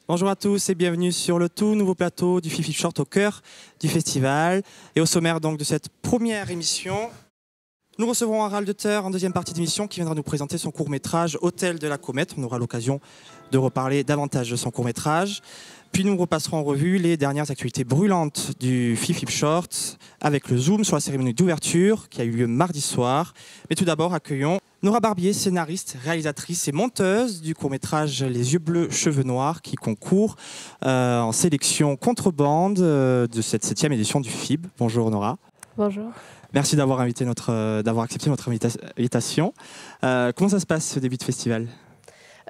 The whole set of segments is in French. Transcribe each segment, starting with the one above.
Bonjour à tous et bienvenue sur le tout nouveau plateau du Fifi Short au cœur du festival. Et au sommaire donc de cette première émission, nous recevrons Harald Deuter en deuxième partie d'émission qui viendra nous présenter son court-métrage Hôtel de la Comète. On aura l'occasion de reparler davantage de son court-métrage. Puis nous repasserons en revue les dernières actualités brûlantes du Fifi Short avec le zoom sur la cérémonie d'ouverture qui a eu lieu mardi soir. Mais tout d'abord, accueillons Nora Barbier, scénariste, réalisatrice et monteuse du court-métrage Les yeux bleus, cheveux noirs qui concourt en sélection contrebande de cette 7e édition du FIB. Bonjour Nora. Bonjour. Merci d'avoir accepté notre invitation. Comment ça se passe ce début de festival ?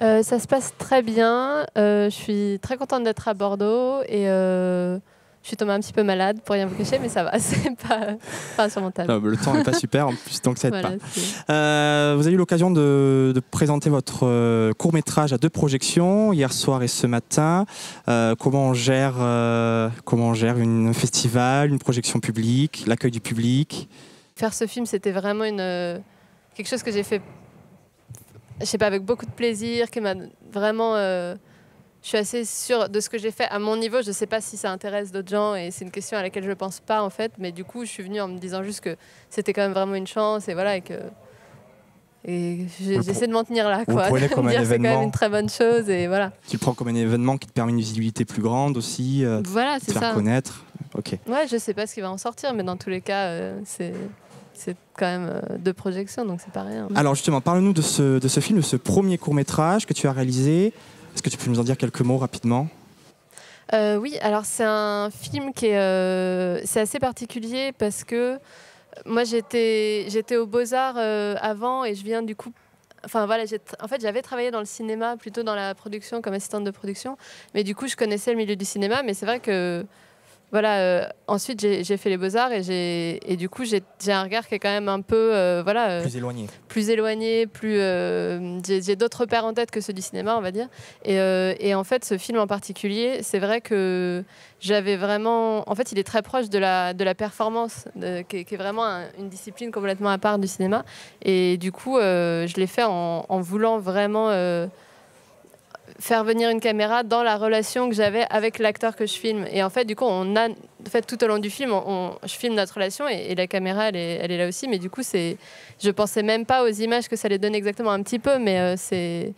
Ça se passe très bien. Je suis très contente d'être à Bordeaux et je suis tombée un petit peu malade pour rien vous cacher, mais ça va, c'est pas insurmontable. Non, le temps n'est pas super en plus, donc ça aide voilà, pas. Vous avez eu l'occasion de présenter votre court-métrage à 2 projections, hier soir et ce matin. Comment on gère un festival, une projection publique, l'accueil du public ? Faire ce film, c'était vraiment quelque chose que j'ai fait, je sais pas, avec beaucoup de plaisir, qui m'a vraiment... je suis assez sûre de ce que j'ai fait à mon niveau. Je ne sais pas si ça intéresse d'autres gens et c'est une question à laquelle je ne pense pas en fait. Mais du coup, je suis venue en me disant juste que c'était quand même vraiment une chance et voilà j'essaie de m'en tenir là. Vous le prenez comme un événement. C'est quand même une très bonne chose et voilà. Tu le prends comme un événement qui te permet une visibilité plus grande aussi, voilà, de te faire connaître. Ok. Ouais, je ne sais pas ce qui va en sortir, mais dans tous les cas, c'est quand même 2 projections, donc c'est pas rien. Alors justement, parle-nous de ce film, de ce premier court-métrage que tu as réalisé. Est-ce que tu peux nous en dire quelques mots rapidement ? Oui, alors c'est un film qui est c'est assez particulier parce que moi j'étais aux Beaux-Arts avant et je viens du coup... Enfin voilà, en fait j'avais travaillé dans le cinéma, plutôt dans la production comme assistante de production, mais du coup je connaissais le milieu du cinéma, mais c'est vrai que voilà, ensuite j'ai fait les Beaux-Arts et du coup j'ai un regard qui est quand même un peu plus éloigné, j'ai d'autres repères en tête que ceux du cinéma, on va dire. Et en fait, ce film en particulier, c'est vrai que j'avais vraiment... En fait, il est très proche de la performance, qui est vraiment une discipline complètement à part du cinéma. Et du coup, je l'ai fait en voulant vraiment... faire venir une caméra dans la relation que j'avais avec l'acteur que je filme. Et en fait, du coup, tout au long du film, je filme notre relation et la caméra, elle est là aussi. Mais du coup, je pensais même pas aux images que ça allait donner exactement un petit peu, mais c'est...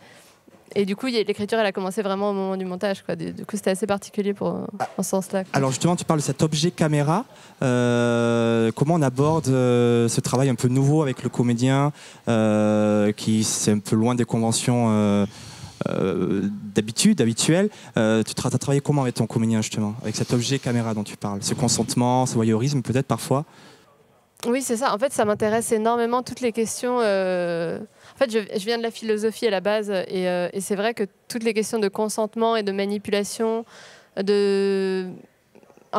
Et du coup, l'écriture, elle a commencé vraiment au moment du montage, quoi. Du coup, c'était assez particulier en ce sens-là. Alors justement, tu parles de cet objet caméra. Comment on aborde ce travail un peu nouveau avec le comédien, qui c'est un peu loin des conventions habituelles. Tu as travaillé comment avec ton comédien justement, avec cet objet caméra dont tu parles, ce consentement, ce voyeurisme peut-être parfois? Oui, c'est ça. En fait, ça m'intéresse énormément toutes les questions... En fait, je viens de la philosophie à la base et c'est vrai que toutes les questions de consentement et de manipulation, en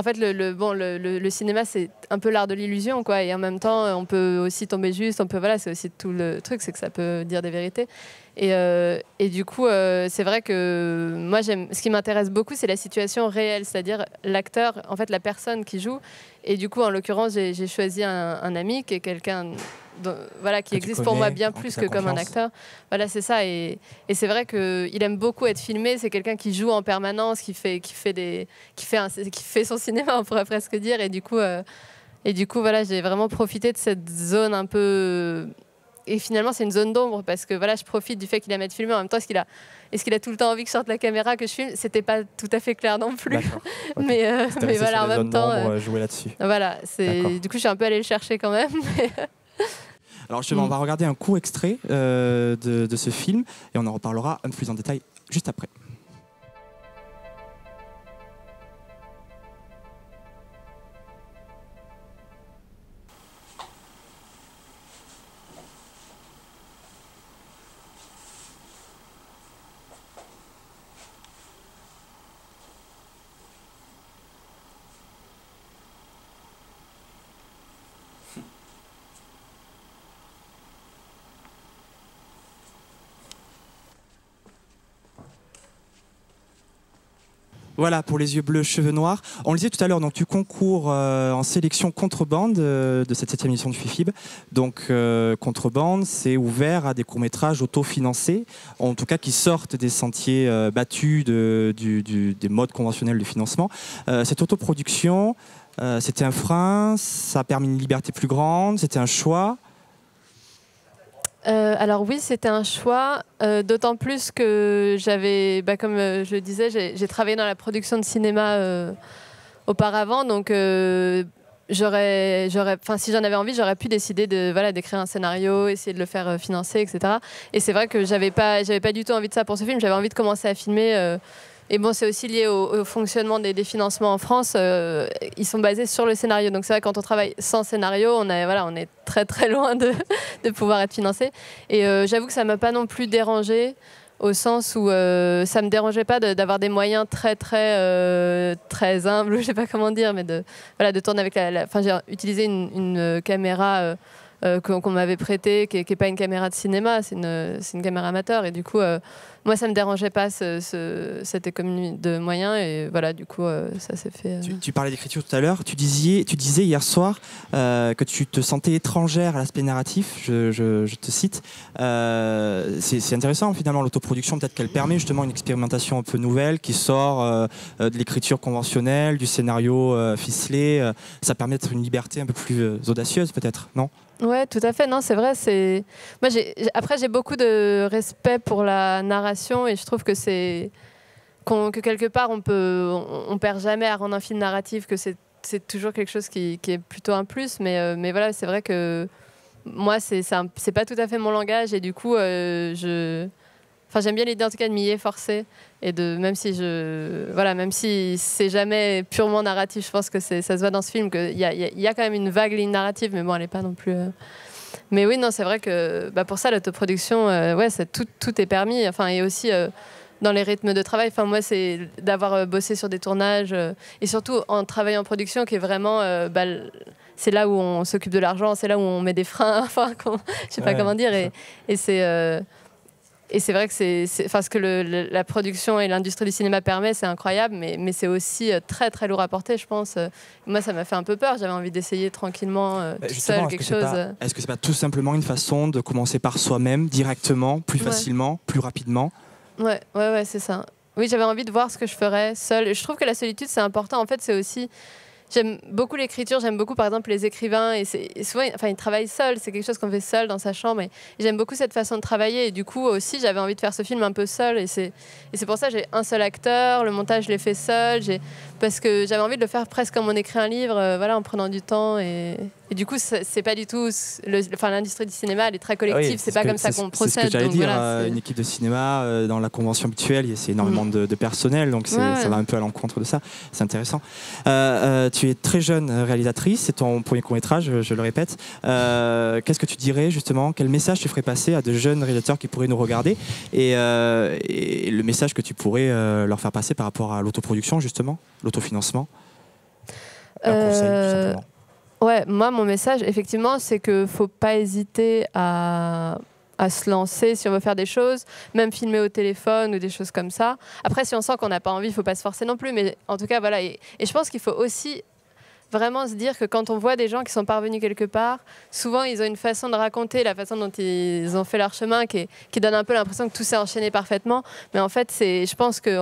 fait, le cinéma, c'est un peu l'art de l'illusion, quoi. Et en même temps, on peut aussi tomber juste. Voilà, c'est aussi tout le truc, c'est que ça peut dire des vérités. Et du coup, c'est vrai que moi, ce qui m'intéresse beaucoup, c'est la situation réelle, c'est-à-dire l'acteur, en fait, la personne qui joue. Et du coup, en l'occurrence, j'ai choisi un ami qui est quelqu'un... qui existe pour moi bien plus que comme un acteur. Voilà, c'est ça. Et c'est vrai qu'il aime beaucoup être filmé. C'est quelqu'un qui joue en permanence, qui fait son cinéma, on pourrait presque dire. Et du coup, voilà, j'ai vraiment profité de cette zone un peu... Et finalement, c'est une zone d'ombre parce que voilà, je profite du fait qu'il aime être filmé. En même temps, est-ce qu'il a tout le temps envie que je sorte la caméra, que je filme? C'était pas tout à fait clair non plus. Okay. mais voilà, en même temps, jouer là-dessus. Voilà, du coup, je suis un peu allée le chercher quand même. Alors justement, on va regarder un court extrait de ce film et on en reparlera un peu plus en détail juste après. Voilà, pour les yeux bleus, cheveux noirs. On le disait tout à l'heure, donc tu concours en sélection contrebande de cette 7e édition du FIFIB. Donc contrebande, c'est ouvert à des courts-métrages autofinancés, en tout cas qui sortent des sentiers battus des modes conventionnels de financement. Cette autoproduction, c'était un frein, ça a permis une liberté plus grande, c'était un choix. Alors oui, c'était un choix, d'autant plus que j'avais, comme je le disais, j'ai travaillé dans la production de cinéma auparavant, donc si j'en avais envie, j'aurais pu décider d'écrire un scénario, essayer de le faire financer, etc. Et c'est vrai que j'avais pas du tout envie de ça pour ce film, j'avais envie de commencer à filmer. Et bon, c'est aussi lié au fonctionnement des financements en France. Ils sont basés sur le scénario. Donc c'est vrai, quand on travaille sans scénario, on est très très loin de pouvoir être financé. Et j'avoue que ça ne m'a pas non plus dérangé, au sens où ça ne me dérangeait pas d'avoir des moyens très très humbles, je ne sais pas comment dire, mais de tourner avec j'ai utilisé une caméra qu'on m'avait prêtée, qui n'est pas une caméra de cinéma, c'est une caméra amateur. Et du coup, moi, ça ne me dérangeait pas cette économie de moyens. Et voilà, du coup, ça s'est fait. Tu parlais d'écriture tout à l'heure. Tu disais hier soir que tu te sentais étrangère à l'aspect narratif. Je te cite. C'est intéressant, finalement, l'autoproduction. Peut-être qu'elle permet justement une expérimentation un peu nouvelle qui sort de l'écriture conventionnelle, du scénario ficelé. Ça permet d'être une liberté un peu plus audacieuse, peut-être, non ? Ouais, tout à fait. Non, c'est vrai. Moi, après, j'ai beaucoup de respect pour la narration et je trouve que que quelque part on perd jamais à rendre un film narratif, que c'est toujours quelque chose qui est plutôt un plus. Mais voilà, c'est vrai que moi, c'est pas tout à fait mon langage et du coup, j'aime bien l'idée en tout cas de m'y efforcer et même si c'est jamais purement narratif, je pense que ça se voit dans ce film qu'il y a quand même une vague ligne narrative, mais bon, elle n'est pas non plus. Mais oui, non, c'est vrai que pour ça, l'autoproduction, tout est permis. Et aussi dans les rythmes de travail. Moi, c'est d'avoir bossé sur des tournages et surtout en travaillant en production, qui est vraiment c'est là où on s'occupe de l'argent, c'est là où on met des freins. Je sais pas comment dire. Et c'est Et c'est vrai que ce que la production et l'industrie du cinéma permet, c'est incroyable, mais c'est aussi très très lourd à porter, je pense. Moi, ça m'a fait un peu peur. J'avais envie d'essayer tranquillement, toute seule, quelque chose. Est-ce que c'est pas tout simplement une façon de commencer par soi-même, directement, plus facilement, plus rapidement ? Ouais, c'est ça. Oui, j'avais envie de voir ce que je ferais seule. Je trouve que la solitude, c'est important. En fait, c'est aussi... J'aime beaucoup l'écriture, j'aime beaucoup par exemple les écrivains et souvent ils travaillent seuls, c'est quelque chose qu'on fait seul dans sa chambre et j'aime beaucoup cette façon de travailler et du coup aussi j'avais envie de faire ce film un peu seul et c'est pour ça que j'ai un seul acteur, le montage je l'ai fait seul, parce que j'avais envie de le faire presque comme on écrit un livre, en prenant du temps et du coup c'est pas du tout l'industrie du cinéma, elle est très collective, c'est pas comme ça qu'on procède. C'est ce que j'allais dire, une équipe de cinéma dans la convention habituelle, c'est énormément de personnel, donc ça va un peu à l'encontre de ça, c'est intéressant. Tu es très jeune réalisatrice, c'est ton premier court-métrage, je le répète. Qu'est-ce que tu dirais justement, quel message tu ferais passer à de jeunes réalisateurs qui pourraient nous regarder et le message que tu pourrais leur faire passer par rapport à l'autoproduction justement, l'autofinancement, un conseil tout simplement. Ouais, moi mon message effectivement c'est qu'il ne faut pas hésiter à se lancer si on veut faire des choses, même filmer au téléphone ou des choses comme ça. Après, si on sent qu'on n'a pas envie, il ne faut pas se forcer non plus. Mais en tout cas, voilà. Et je pense qu'il faut aussi vraiment se dire que quand on voit des gens qui sont parvenus quelque part, souvent ils ont une façon de raconter, la façon dont ils ont fait leur chemin qui donne un peu l'impression que tout s'est enchaîné parfaitement. Mais en fait, je pense que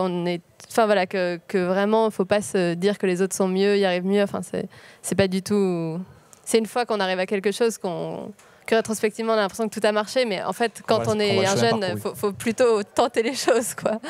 vraiment, il ne faut pas se dire que les autres sont mieux, y arrivent mieux. C'est pas du tout... C'est une fois qu'on arrive à quelque chose que rétrospectivement on a l'impression que tout a marché, mais en fait quand on est un jeune, faut plutôt tenter les choses, quoi.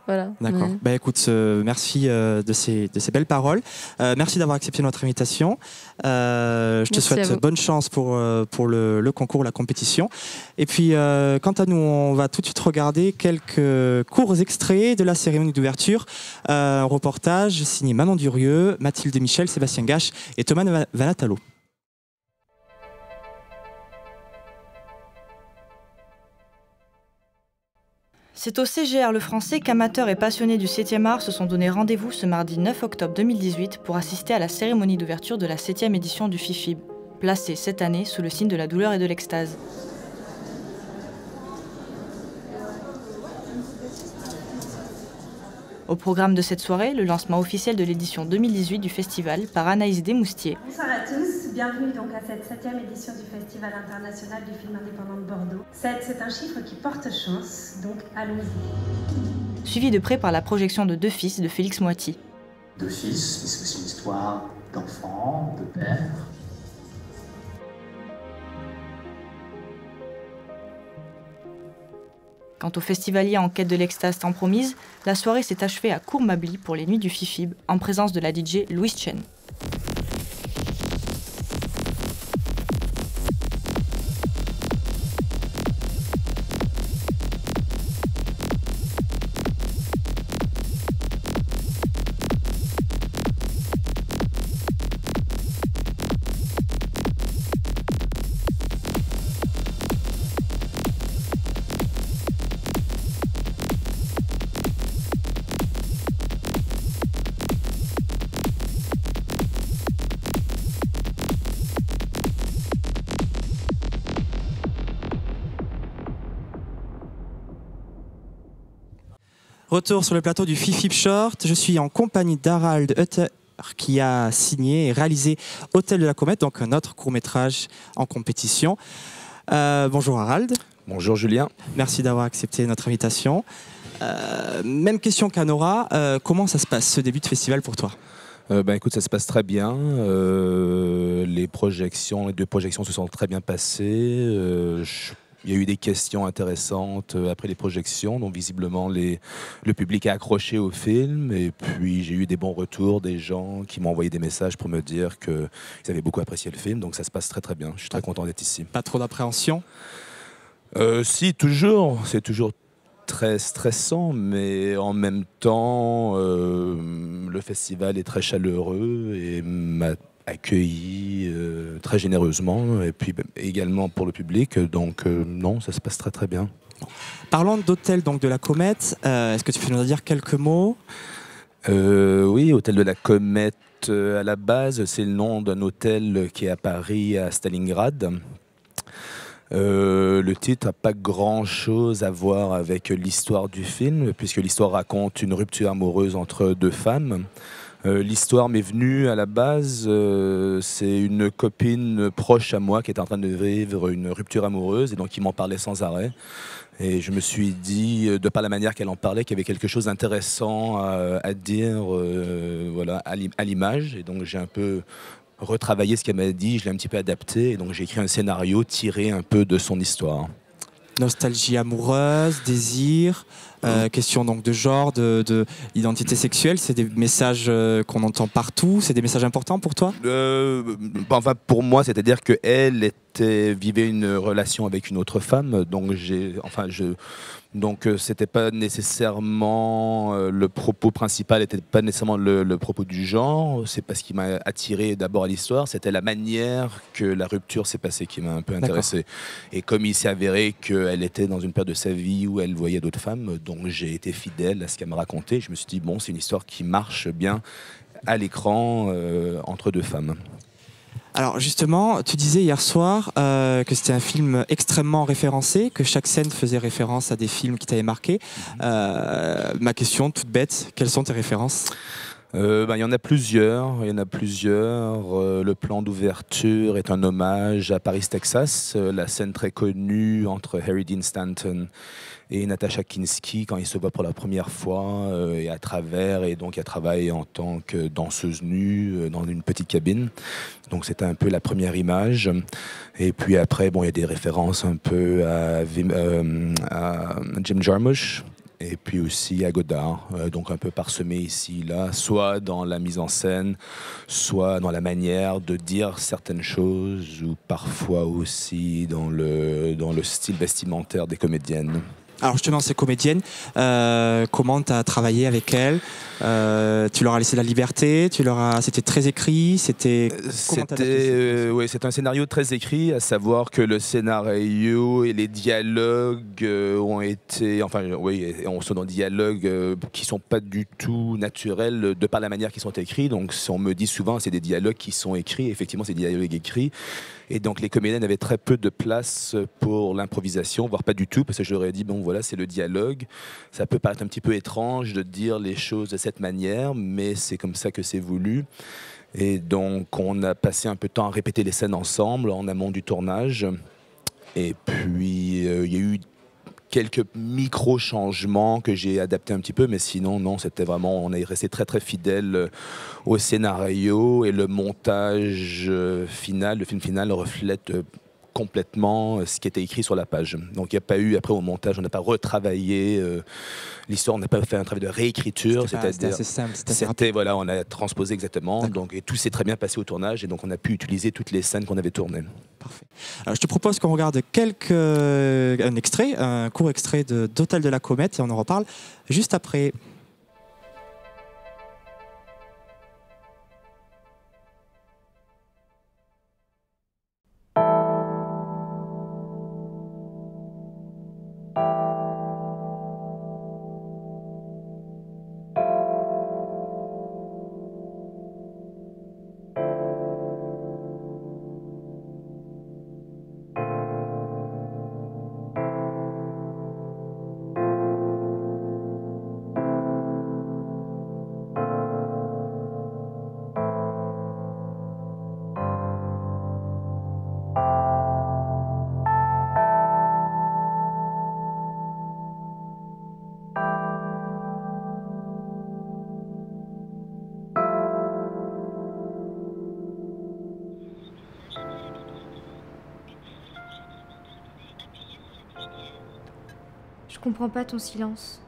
Voilà. D'accord. Écoute, merci de ces belles paroles. Merci d'avoir accepté notre invitation. Je te souhaite bonne chance pour le concours, la compétition. Et puis, quant à nous, on va tout de suite regarder quelques courts extraits de la cérémonie d'ouverture. Un reportage signé Manon Durieux, Mathilde Michel, Sébastien Gache et Thomas Vanatalo. C'est au CGR Le Français qu'amateurs et passionnés du 7e art se sont donné rendez-vous ce mardi 9 octobre 2018 pour assister à la cérémonie d'ouverture de la 7e édition du FIFIB, placée cette année sous le signe de la douleur et de l'extase. Au programme de cette soirée, le lancement officiel de l'édition 2018 du festival par Anaïs Desmoustiers. Bonsoir à tous, bienvenue donc à cette 7e édition du Festival international du film indépendant de Bordeaux. 7, c'est un chiffre qui porte chance, donc allons-y. Suivi de près par la projection de Deux fils de Félix Moiti. Deux fils, c'est aussi une histoire d'enfants, de père. Quant aux festivaliers en quête de l'extase tant promise, la soirée s'est achevée à Courmably pour les nuits du FIFIB, en présence de la DJ Louise Chen. Retour sur le plateau du FIFIB Short. Je suis en compagnie d'Harald Hutter qui a signé et réalisé Hôtel de la Comète, donc un autre court-métrage en compétition. Bonjour Harald. Bonjour Julien. Merci d'avoir accepté notre invitation. Même question qu'à Nora, comment ça se passe ce début de festival pour toi ? Écoute, ça se passe très bien. Les deux projections se sont très bien passées. Il y a eu des questions intéressantes après les projections, donc visiblement le public a accroché au film. Et puis j'ai eu des bons retours, des gens qui m'ont envoyé des messages pour me dire qu'ils avaient beaucoup apprécié le film, donc ça se passe très très bien. Je suis très content d'être ici. Pas trop d'appréhension ? Si, toujours. C'est toujours très stressant, mais en même temps, le festival est très chaleureux et m'a accueilli très généreusement, et puis également pour le public, donc non, ça se passe très très bien. Parlons d'Hôtel donc de la Comète, est-ce que tu peux nous en dire quelques mots ? Oui, Hôtel de la Comète, à la base, c'est le nom d'un hôtel qui est à Paris, à Stalingrad. Le titre n'a pas grand-chose à voir avec l'histoire du film, puisque l'histoire raconte une rupture amoureuse entre deux femmes. L'histoire m'est venue à la base, c'est une copine proche à moi qui était en train de vivre une rupture amoureuse et donc qui m'en parlait sans arrêt. Et je me suis dit, de par la manière qu'elle en parlait, qu'il y avait quelque chose d'intéressant à dire voilà, à l'image. Et donc j'ai un peu retravaillé ce qu'elle m'a dit, je l'ai un petit peu adapté. Et donc j'ai écrit un scénario tiré un peu de son histoire. Nostalgie amoureuse, désir, question donc de genre, d'identité sexuelle, c'est des messages qu'on entend partout, c'est des messages importants pour toi ? Enfin, pour moi, c'est-à-dire qu'elle vivait une relation avec une autre femme, donc c'était pas nécessairement le propos principal, n'était pas nécessairement le propos du genre. C'est pas ce qui m'a attiré d'abord à l'histoire, c'était la manière que la rupture s'est passée qui m'a un peu intéressé. D'accord. Et comme il s'est avéré qu'elle était dans une période de sa vie où elle voyait d'autres femmes, donc j'ai été fidèle à ce qu'elle me racontait. Je me suis dit bon, c'est une histoire qui marche bien à l'écran entre deux femmes. Alors justement, tu disais hier soir que c'était un film extrêmement référencé, que chaque scène faisait référence à des films qui t'avaient marqué. Ma question toute bête, quelles sont tes références ? Il y en a plusieurs. Le plan d'ouverture est un hommage à Paris, Texas. La scène très connue entre Harry Dean Stanton et Natasha Kinski quand ils se voient pour la première fois et à travers, et donc elle travaille en tant que danseuse nue dans une petite cabine. Donc c'était un peu la première image. Et puis après, il y a des références un peu à Jim Jarmusch. Et puis aussi à Godard, donc un peu parsemé ici, là, soit dans la mise en scène, soit dans la manière de dire certaines choses, ou parfois aussi dans le style vestimentaire des comédiennes. Alors justement, ces comédiennes, comment tu as travaillé avec elles ? Tu leur as laissé la liberté, c'était très écrit, c'était Et donc les comédiens avaient très peu de place pour l'improvisation, voire pas du tout, parce que je leur ai dit, bon voilà, c'est le dialogue. Ça peut paraître un petit peu étrange de dire les choses de cette manière, mais c'est comme ça que c'est voulu. Et donc on a passé un peu de temps à répéter les scènes ensemble en amont du tournage. Et puis il y a eu quelques micro-changements que j'ai adaptés un petit peu, mais sinon, non, c'était vraiment, on est resté très très fidèle au scénario, et le montage final, le film final reflète complètement ce qui était écrit sur la page. Donc il n'y a pas eu, après au montage, on n'a pas retravaillé l'histoire, on n'a pas fait un travail de réécriture. C'était assez simple, voilà, on a transposé exactement, donc, et tout s'est très bien passé au tournage, et donc on a pu utiliser toutes les scènes qu'on avait tournées. Parfait. Alors, je te propose qu'on regarde un court extrait d'Hôtel de la Comète, et on en reparle juste après. Je comprends pas ton silence.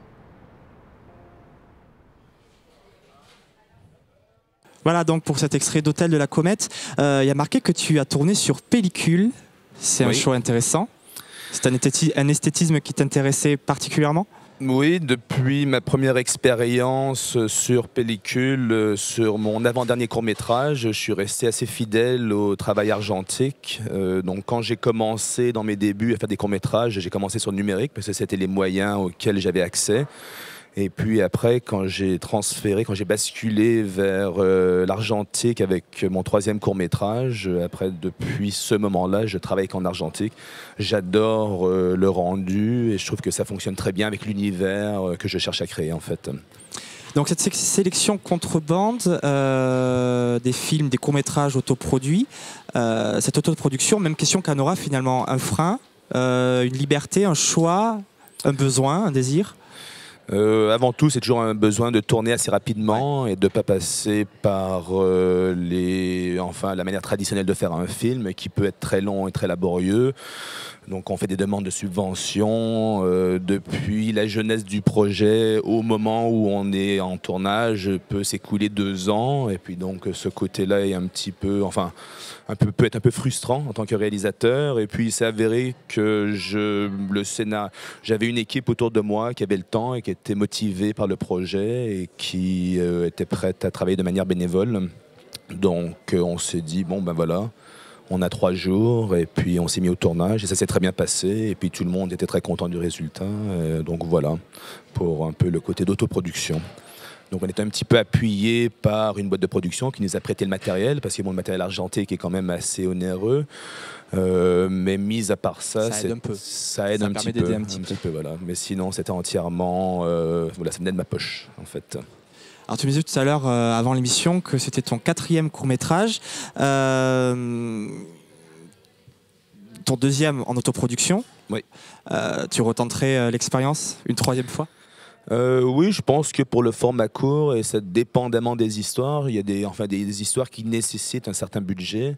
Voilà donc pour cet extrait d'Hôtel de la Comète. Il y a marqué que tu as tourné sur pellicule. C'est un choix intéressant. C'est un esthétisme qui t'intéressait particulièrement ? Oui, depuis ma première expérience sur pellicule, sur mon avant-dernier court-métrage, je suis resté assez fidèle au travail argentique. Donc quand j'ai commencé dans mes débuts à faire des courts-métrages, j'ai commencé sur le numérique parce que c'était les moyens auxquels j'avais accès. Et puis après, quand j'ai basculé vers l'argentique avec mon troisième court-métrage, depuis ce moment-là, je travaille qu'en argentique. J'adore le rendu et je trouve que ça fonctionne très bien avec l'univers que je cherche à créer en fait. Donc cette sélection contrebande des films, des courts-métrages autoproduits, cette autoproduction, même question qu'Anora finalement, un frein, une liberté, un choix, un besoin, un désir ? Avant tout, c'est toujours un besoin de tourner assez rapidement et de ne pas passer par la manière traditionnelle de faire un film qui peut être très long et très laborieux. Donc on fait des demandes de subventions depuis la jeunesse du projet au moment où on est en tournage peut s'écouler 2 ans, et puis donc ce côté-là est peut être un peu frustrant en tant que réalisateur. Et puis il s'est avéré que j'avais une équipe autour de moi qui avait le temps et qui était motivée par le projet et qui était prête à travailler de manière bénévole. Donc on s'est dit bon ben voilà, on a 3 jours, et puis on s'est mis au tournage et ça s'est très bien passé, et puis tout le monde était très content du résultat. Donc voilà, pour un peu le côté d'autoproduction. Donc on était un petit peu appuyé par une boîte de production qui nous a prêté le matériel, parce que le matériel argentique est quand même assez onéreux. Mais mis à part ça aide un peu. Ça aide un petit peu. Voilà. Mais sinon, c'était entièrement... ça venait de ma poche, en fait. Alors tu me disais tout à l'heure, avant l'émission, que c'était ton 4e court-métrage. Ton 2e en autoproduction. Oui. Tu retenterais l'expérience une 3e fois ? Oui, je pense que pour le format court, et ça dépendamment des histoires, il y a des histoires qui nécessitent un certain budget,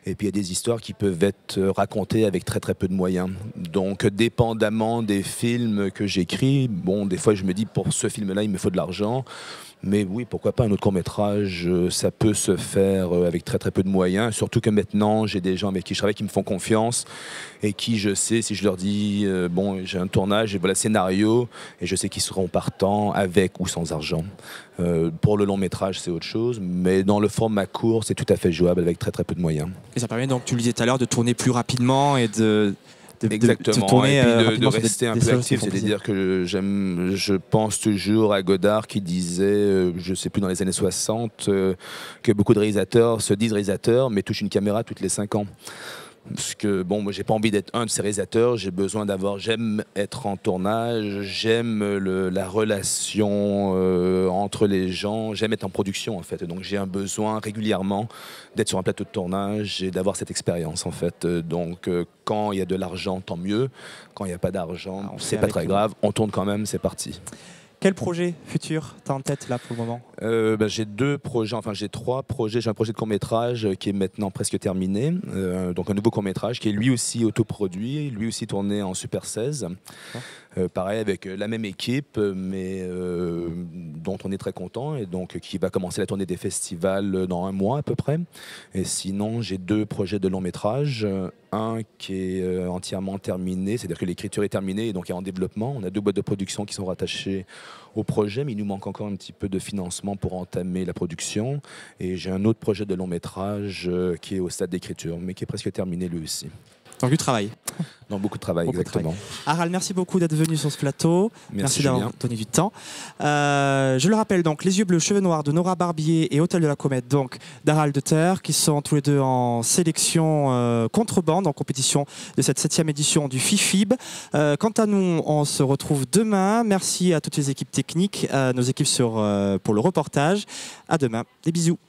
et puis il y a des histoires qui peuvent être racontées avec très très peu de moyens. Donc dépendamment des films que j'écris, des fois je me dis pour ce film-là il me faut de l'argent. Mais oui, pourquoi pas un autre court-métrage, ça peut se faire avec très très peu de moyens, surtout que maintenant j'ai des gens avec qui je travaille qui me font confiance et qui, je sais, si je leur dis j'ai un tournage et voilà scénario, et je sais qu'ils seront partants avec ou sans argent. Pour le long-métrage c'est autre chose, mais dans le format court c'est tout à fait jouable avec très très peu de moyens. Et ça permet donc, tu le disais tout à l'heure, de tourner plus rapidement et Exactement, tourner, et puis de rester un peu actif, c'est-à-dire que je pense toujours à Godard qui disait, je ne sais plus, dans les années 60, que beaucoup de réalisateurs se disent réalisateurs mais touchent une caméra toutes les 5 ans. Parce que bon, moi j'ai pas envie d'être un de ces réalisateurs, j'aime être en tournage, j'aime la relation entre les gens, j'aime être en production en fait. Donc j'ai un besoin régulièrement d'être sur un plateau de tournage et d'avoir cette expérience en fait. Donc quand il y a de l'argent, tant mieux. Quand il n'y a pas d'argent, c'est pas très grave, on tourne quand même, c'est parti. Quel projet futur t'as en tête là pour le moment? J'ai deux projets, enfin j'ai trois projets. J'ai un projet de court-métrage qui est maintenant presque terminé. Donc un nouveau court-métrage qui est lui aussi autoproduit, lui aussi tourné en Super 16. Pareil avec la même équipe, mais dont on est très content et donc qui va commencer la tournée des festivals dans 1 mois à peu près. Et sinon j'ai 2 projets de long-métrage. Un qui est entièrement terminé, c'est-à-dire que l'écriture est terminée et donc il est en développement. On a 2 boîtes de production qui sont rattachées au projet, mais il nous manque encore un petit peu de financement pour entamer la production. Et j'ai un autre projet de long métrage qui est au stade d'écriture, mais qui est presque terminé lui aussi. Donc du travail. Donc beaucoup de travail, Beaucoup de exactement. travail. Harald, merci beaucoup d'être venu sur ce plateau. Merci d'avoir Julien. donné du temps. Je le rappelle, donc, Les Yeux Bleus, Cheveux Noirs de Nora Barbier et Hôtel de la Comète donc d'Harald Deuter, qui sont tous les deux en sélection contrebande, en compétition de cette 7e édition du FIFIB. Quant à nous, on se retrouve demain. Merci à toutes les équipes techniques, à nos équipes pour le reportage. À demain. Des bisous.